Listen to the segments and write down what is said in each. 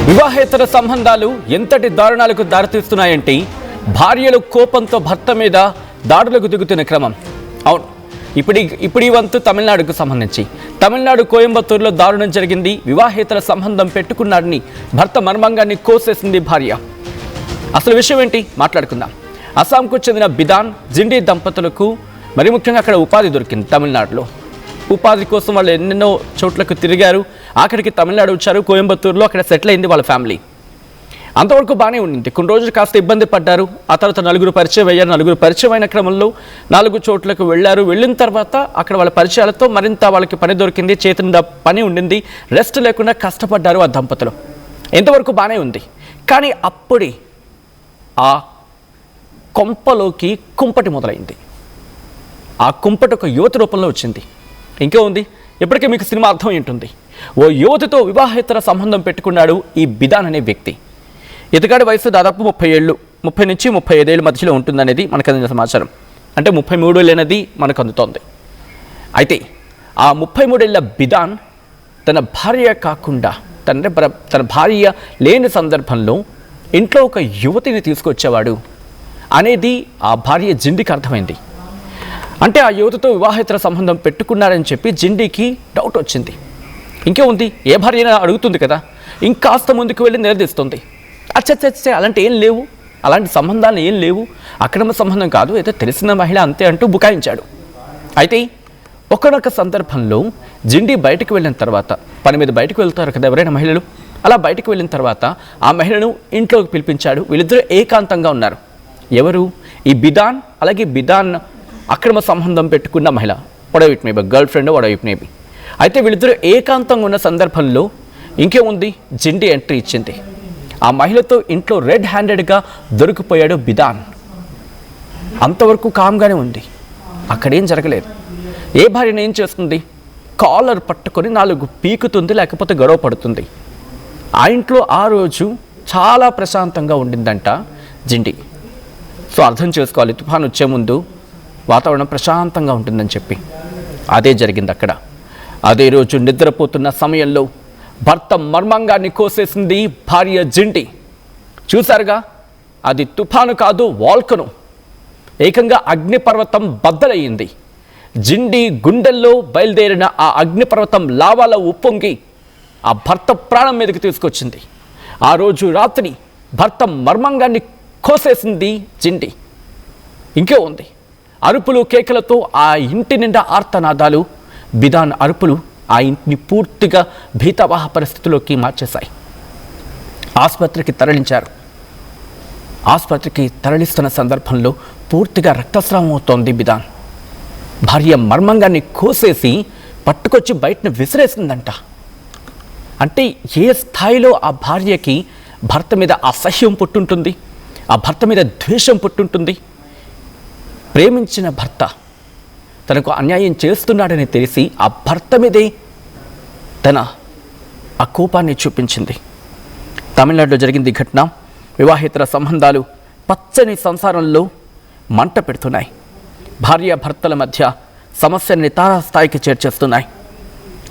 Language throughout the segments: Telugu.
వివాహేతర సంబంధాలు ఎంతటి దారుణాలకు దారితీస్తున్నాయంటే భార్యలు కోపంతో భర్త మీద దాడులకు దిగుతున్న క్రమం. అవును, ఇప్పుడు ఈ వంతు తమిళనాడుకు సంబంధించి తమిళనాడు కోయంబత్తూరులో దారుణం జరిగింది. వివాహేతర సంబంధం పెట్టుకున్నాడని భర్త మర్మంగాన్ని కోసేసింది భార్య. అసలు విషయం ఏంటి మాట్లాడుకుందాం. అస్సాంకు చెందిన బిదాన్ జిండి దంపతులకు మరి ముఖ్యంగా అక్కడ ఉపాధి దొరికింది. తమిళనాడులో ఉపాధి కోసం వాళ్ళు ఎన్నెన్నో చోట్లకు తిరిగారు. ఆఖరికి తమిళనాడు వచ్చారు. కోయంబత్తూరులో అక్కడ సెటిల్ అయింది వాళ్ళ ఫ్యామిలీ. అంతవరకు బాగానే ఉండింది. కొన్ని రోజులు కాస్త ఇబ్బంది పడ్డారు. ఆ తర్వాత నలుగురు పరిచయం అయ్యారు. నలుగురు పరిచయం అయిన క్రమంలో 4 చోట్లకు వెళ్ళారు. వెళ్ళిన తర్వాత అక్కడ వాళ్ళ పరిచయాలతో మరింత వాళ్ళకి పని దొరికింది. చేతిన పని ఉండింది. రెస్ట్ లేకుండా కష్టపడ్డారు ఆ దంపతులు. ఎంతవరకు బాగానే ఉంది. కానీ అప్పుడే ఆ కొంపలోకి కుంపటి మొదలైంది. ఆ కుంపటి ఒక యువతి రూపంలో వచ్చింది. ఇంకా ఉంది. ఇప్పటికే మీకు సినిమా అర్థం ఏంటుంది. ఓ యువతితో వివాహేతర సంబంధం పెట్టుకున్నాడు ఈ బిదాన్ అనే వ్యక్తి. ఇతగాడి వయసు దాదాపు 30 ఏళ్ళు, 30 నుంచి 35 ఏళ్ళ మధ్యలో ఉంటుందనేది మనకు అందిన సమాచారం. అంటే 33 ఏళ్ళనేది మనకు అందుతోంది. అయితే ఆ 33 ఏళ్ళ బిదాన్ తన భార్య కాకుండా తన భార్య లేని సందర్భంలో ఇంట్లో ఒక యువతిని తీసుకొచ్చేవాడు అనేది ఆ భార్య జిండికి అర్థమైంది. అంటే ఆ యువతతో వివాహేతర సంబంధం పెట్టుకున్నారని చెప్పి జిండికి డౌట్ వచ్చింది. ఇంకే ఉంది, ఏ భార్య అయినా అడుగుతుంది కదా. ఇంకాస్త ముందుకు వెళ్ళి నిలదీస్తుంది. అచ్చచ్చచ్చే అలాంటి ఏం లేవు, అలాంటి సంబంధాలు ఏం లేవు, అక్రమ సంబంధం కాదు, ఏదో తెలిసిన మహిళ అంతే అంటూ బుకాయించాడు. అయితే ఒకనొక సందర్భంలో జిండి బయటకు వెళ్ళిన తర్వాత, పని మీద బయటకు వెళ్తారు కదా ఎవరైనా మహిళలు, అలా బయటకు వెళ్ళిన తర్వాత ఆ మహిళను ఇంట్లోకి పిలిపించాడు. వీళ్ళిద్దరూ ఏకాంతంగా ఉన్నారు. ఎవరు? ఈ బిదాన్, అలాగే బిదాన్ అక్రమ సంబంధం పెట్టుకున్న మహిళ, whatever it maybe girlfriend, whatever it maybe. అయితే వీళ్ళిద్దరూ ఏకాంతంగా ఉన్న సందర్భంలో ఇంకేముంది, జిండి ఎంట్రీ ఇచ్చింది. ఆ మహిళతో ఇంట్లో రెడ్ హ్యాండెడ్గా దొరికిపోయాడు బిదాన్. అంతవరకు కామ్గానే ఉంది. అక్కడేం జరగలేదు. ఏ భార్యను ఏం చేస్తుంది? కాలర్ పట్టుకొని 4 పీకుతుంది, లేకపోతే గొడవ పడుతుంది. ఆ ఇంట్లో ఆ రోజు చాలా ప్రశాంతంగా ఉండిందంట జిండి. సో అర్థం చేసుకోవాలి, తుఫాను వచ్చే ముందు వాతావరణం ప్రశాంతంగా ఉంటుందని చెప్పి. అదే జరిగింది అక్కడ. అదే రోజు నిద్రపోతున్న సమయంలో భర్త మర్మంగాన్ని కోసేసింది భార్య జిండి. చూశారుగా, అది తుఫాను కాదు, వాల్కను. ఏకంగా అగ్నిపర్వతం బద్దలయ్యింది. జిండి గుండెల్లో బయలుదేరిన ఆ అగ్నిపర్వతం లావాలో ఉప్పొంగి ఆ భర్త ప్రాణం మీదకి తీసుకొచ్చింది. ఆ రోజు రాత్రి భర్త మర్మంగాన్ని కోసేసింది జిండి. ఇంకే ఉంది, అరుపులు కేకలతో ఆ ఇంటి నిండా ఆర్తనాదాలు. బిదాన్ అరుపులు ఆ ఇంటిని పూర్తిగా భీతావహ పరిస్థితిలోకి మార్చేశాయి. ఆసుపత్రికి తరలించారు. ఆసుపత్రికి తరలిస్తున్న సందర్భంలో పూర్తిగా రక్తస్రావం అవుతోంది బిదాన్. భార్య మర్మంగాన్ని కోసేసి పట్టుకొచ్చి బయటను విసిరేసిందంట. అంటే ఏ స్థాయిలో ఆ భార్యకి భర్త మీద అసహ్యం పుట్టుంటుంది, ఆ భర్త మీద ద్వేషం పుట్టుంటుంది. ప్రేమించిన భర్త తనకు అన్యాయం చేస్తున్నాడని తెలిసి ఆ భర్త మీదే తన ఆ కోపాన్ని చూపించింది. తమిళనాడులో జరిగింది ఘటన. వివాహేతర సంబంధాలు పచ్చని సంసారంలో మంట పెడుతున్నాయి. భార్యాభర్తల మధ్య సమస్యల్ని తారాస్థాయికి చేర్చేస్తున్నాయి.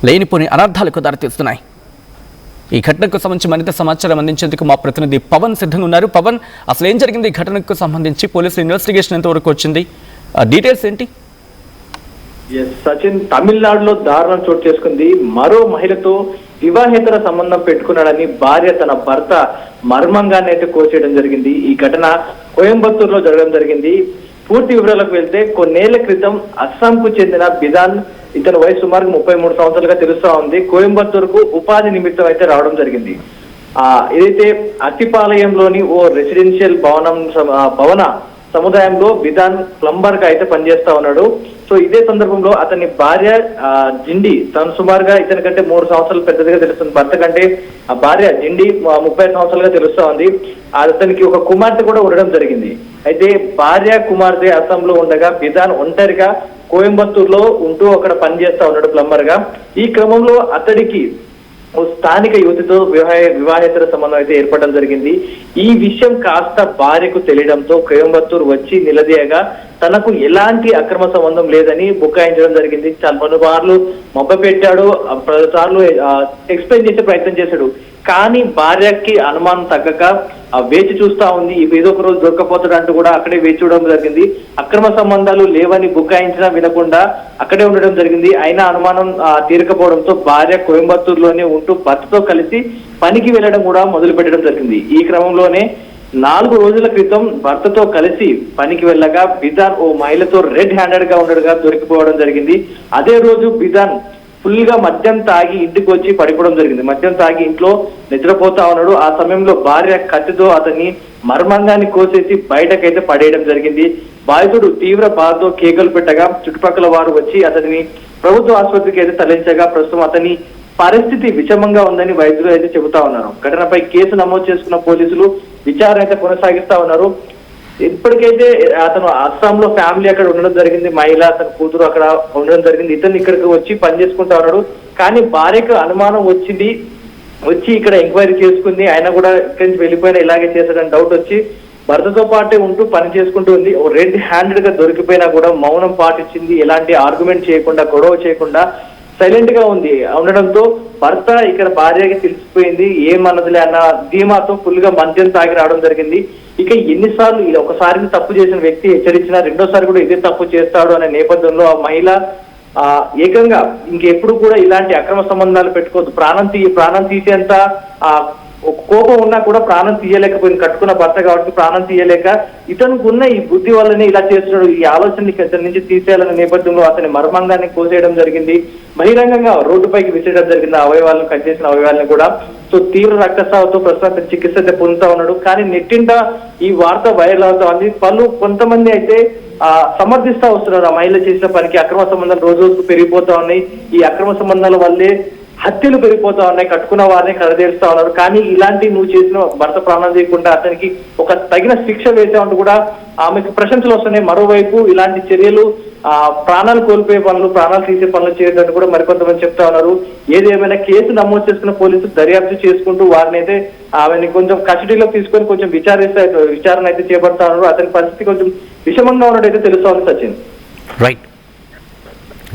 లేనిపోని అనర్థాలకు దారితీస్తున్నాయి. ఈ ఘటనకు సంబంధించి మరింత సమాచారం అందించేందుకు మా ప్రతినిధి పవన్ సిద్ధంగా ఉన్నారు. పవన్, అసలు ఏం జరిగింది ఈ ఘటనకు సంబంధించి? పోలీసులు ఇన్వెస్టిగేషన్ ఎంతవరకు వచ్చింది? డీటెయిల్స్ ఏంటి? సచిన్, తమిళనాడులో దారుణం చోటు చేసుకుంది. మరో మహిళతో వివాహేతర సంబంధం పెట్టుకున్నాడని భార్య తన భర్త మర్మంగాన్ని అయితే కోసేయడం జరిగింది. ఈ ఘటన కోయంబత్తూరులో జరగడం జరిగింది. పూర్తి వివరాలకు వెళ్తే, కొన్నేళ్ల క్రితం అస్సాంకు చెందిన బిదాన్, ఇతని వయసు సుమారు 33 సంవత్సరాలుగా తెలుస్తా ఉంది, కోయంబత్తూరుకు ఉపాధి నిమిత్తం అయితే రావడం జరిగింది. ఏదైతే అతిపాలయంలోని ఓ రెసిడెన్షియల్ భవన సముదాయంలో బిదాన్ ప్లంబర్ గా అయితే పనిచేస్తా ఉన్నాడు. సో ఇదే సందర్భంలో అతని భార్య జిండి, తను సుమారుగా ఇతని కంటే 3 సంవత్సరాలు పెద్దదిగా తెలుస్తుంది. భర్త కంటే ఆ భార్య జిండి 30 సంవత్సరాలుగా తెలుస్తా ఉంది. అతనికి ఒక కుమార్తె కూడా ఉండడం జరిగింది. అయితే భార్య కుమార్తె అస్సాంలో ఉండగా బిదాన్ ఒంటరిగా కోయంబత్తూరులో ఉంటూ అక్కడ పనిచేస్తా ఉన్నాడు ప్లంబర్ గా. ఈ క్రమంలో అతడికి స్థానిక యువతితో వివాహేతర సంబంధం అయితే ఏర్పడడం జరిగింది. ఈ విషయం కాస్త భార్యకు తెలియడంతో కోయంబత్తూరు వచ్చి నిలదీయగా తనకు ఎలాంటి అక్రమ సంబంధం లేదని బుకాయించడం జరిగింది. చాలా పలుమార్లు మొబ్బ పెట్టాడు, పలుసార్లు ఎక్స్ప్లెయిన్ చేసే ప్రయత్నం చేశాడు. కానీ భార్యకి అనుమానం తగ్గక వేచి చూస్తా ఉంది. ఏదో ఒక రోజు దొరకపోతాడు అంటూ కూడా అక్కడే వేచి చూడడం జరిగింది. అక్రమ సంబంధాలు లేవని బుకాయించినా వినకుండా అక్కడే ఉండడం జరిగింది. అయినా అనుమానం తీరకపోవడంతో భార్య కోయంబత్తూరులోనే ఉంటూ భర్తతో కలిసి పనికి వెళ్ళడం కూడా మొదలు పెట్టడం జరిగింది. ఈ క్రమంలోనే 4 రోజుల క్రితం భర్తతో కలిసి పనికి వెళ్ళగా బిధాన్ ఓ మహిళతో రెడ్ హ్యాండెడ్ గా ఉండడుగా దొరికిపోవడం జరిగింది. అదే రోజు బిధాన్ ఫుల్ గా మద్యం తాగి ఇంటికి వచ్చి పడిపోవడం జరిగింది. మద్యం తాగి ఇంట్లో నిద్రపోతా ఉన్నాడు. ఆ సమయంలో భార్య కత్తితో అతన్ని మర్మంగాన్ని కోసేసి బయటకైతే పడేయడం జరిగింది. బాధితుడు తీవ్ర బాధతో కేకలు పెట్టగా చుట్టుపక్కల వారు వచ్చి అతనిని ప్రభుత్వ ఆసుపత్రికి అయితే తరలించగా ప్రస్తుతం అతని పరిస్థితి విషమంగా ఉందని వైద్యులు అయితే చెబుతా ఉన్నారు. ఘటనపై కేసు నమోదు చేసుకున్న పోలీసులు విచారణ అయితే కొనసాగిస్తా ఉన్నారు. ఇప్పటికైతే అతను అస్సాంలో ఫ్యామిలీ అక్కడ ఉండడం జరిగింది. మహిళ అతని కూతురు అక్కడ ఉండడం జరిగింది. ఇతను ఇక్కడికి వచ్చి పని చేసుకుంటా ఉన్నాడు. కానీ భార్యకు అనుమానం వచ్చి ఇక్కడ ఎంక్వైరీ చేసుకుంది. ఆయన కూడా ఇక్కడి నుంచి వెళ్ళిపోయినా ఇలాగే చేశాడని డౌట్ వచ్చి భర్తతో పాటే ఉంటూ పని చేసుకుంటూ ఉంది. రెడ్ హ్యాండెడ్ గా దొరికిపోయినా కూడా మౌనం పాటించింది. ఎలాంటి ఆర్గ్యుమెంట్ చేయకుండా, గొడవ చేయకుండా సైలెంట్ గా ఉండడంతో భర్త ఇక్కడ భార్యకి తెలిసిపోయింది. ఏమన్నదిలే అన్న ధీమాతో ఫుల్ గా మద్యం తాగి రావడం జరిగింది. ఇక ఎన్నిసార్లు ఒకసారి తప్పు చేసిన వ్యక్తి హెచ్చరించినా రెండోసారి కూడా ఇదే తప్పు చేస్తాడు అనే నేపథ్యంలో ఆ మహిళ ఏకంగా ఇంకెప్పుడు కూడా ఇలాంటి అక్రమ సంబంధాలు పెట్టుకోవద్దు, ప్రాణం తీసేంత కోపం ఉన్నా కూడా ప్రాణం తీయలేకపోయింది. కట్టుకున్న భర్త కాబట్టి ప్రాణం తీయలేక ఇతనికి ఉన్న ఈ బుద్ధి వల్లనే ఇలా చేస్తున్నాడు. ఈ ఆలోచనని ఇతని నుంచి తీసేయాలనే నేపథ్యంలో అతని మర్మంగాన్ని కోసేయడం జరిగింది. బహిరంగంగా రోడ్డుపైకి విసిరడం జరిగింది. అవయవాలను కట్ చేసిన అవయవాలను కూడా. సో తీవ్ర రక్తస్రావంతో ప్రస్తుతం చికిత్స అయితే పొందుతా ఉన్నాడు. కానీ నెట్టింట ఈ వార్త వైరల్ అవుతా ఉంది. కొంతమంది అయితే సమర్థిస్తా వస్తున్నారు. ఆ మహిళ చేసిన పనికి అక్రమ సంబంధాలు రోజు రోజుకు పెరిగిపోతా ఉన్నాయి. ఈ అక్రమ సంబంధాల వల్లే హత్యలు పెరిగిపోతా ఉన్నాయి. కట్టుకున్న వారిని కడదేరుస్తా ఉన్నారు. కానీ ఇలాంటి నువ్వు చేసిన భర్త ప్రాణం చేయకుండా అతనికి ఒక తగిన శిక్ష వేసామంటూ కూడా ఆమెకు ప్రశంసలు వస్తున్నాయి. మరోవైపు ఇలాంటి చర్యలు ప్రాణాలు కోల్పోయే పనులు, ప్రాణాలు తీసే పనులు చేయడానికి కూడా మరికొంతమంది చెప్తా ఉన్నారు. ఏదేమైనా కేసు నమోదు చేసుకున్న పోలీసులు దర్యాప్తు చేసుకుంటూ వారిని అయితే ఆమెని కొంచెం కస్టడీలో తీసుకొని కొంచెం విచారణ అయితే చేపడతా ఉన్నారు. అతని పరిస్థితి కొంచెం విషమంగా ఉన్నట్టయితే తెలుస్తోంది. Sachin.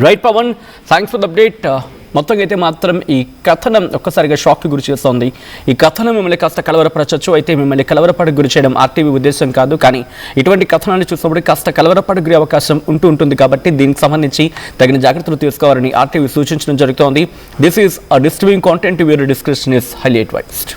Right Pavan, thanks for the update. మొత్తంగా అయితే మాత్రం ఈ కథనం ఒక్కసారిగా షాక్కి గురి చేస్తోంది. ఈ కథనం మిమ్మల్ని కాస్త కలవరపరచచ్చు. అయితే మిమ్మల్ని కలవరపడకు గురి చేయడం ఆర్టీవీ ఉద్దేశం కాదు. కానీ ఇటువంటి కథనాన్ని చూసినప్పుడు కాస్త కలవరపడకు గురి అవకాశం ఉంటుంది. కాబట్టి దీనికి సంబంధించి తగిన జాగ్రత్తలు తీసుకోవాలని ఆర్టీవీ సూచించడం జరుగుతోంది. This is a disturbing content. Your description is highly advised.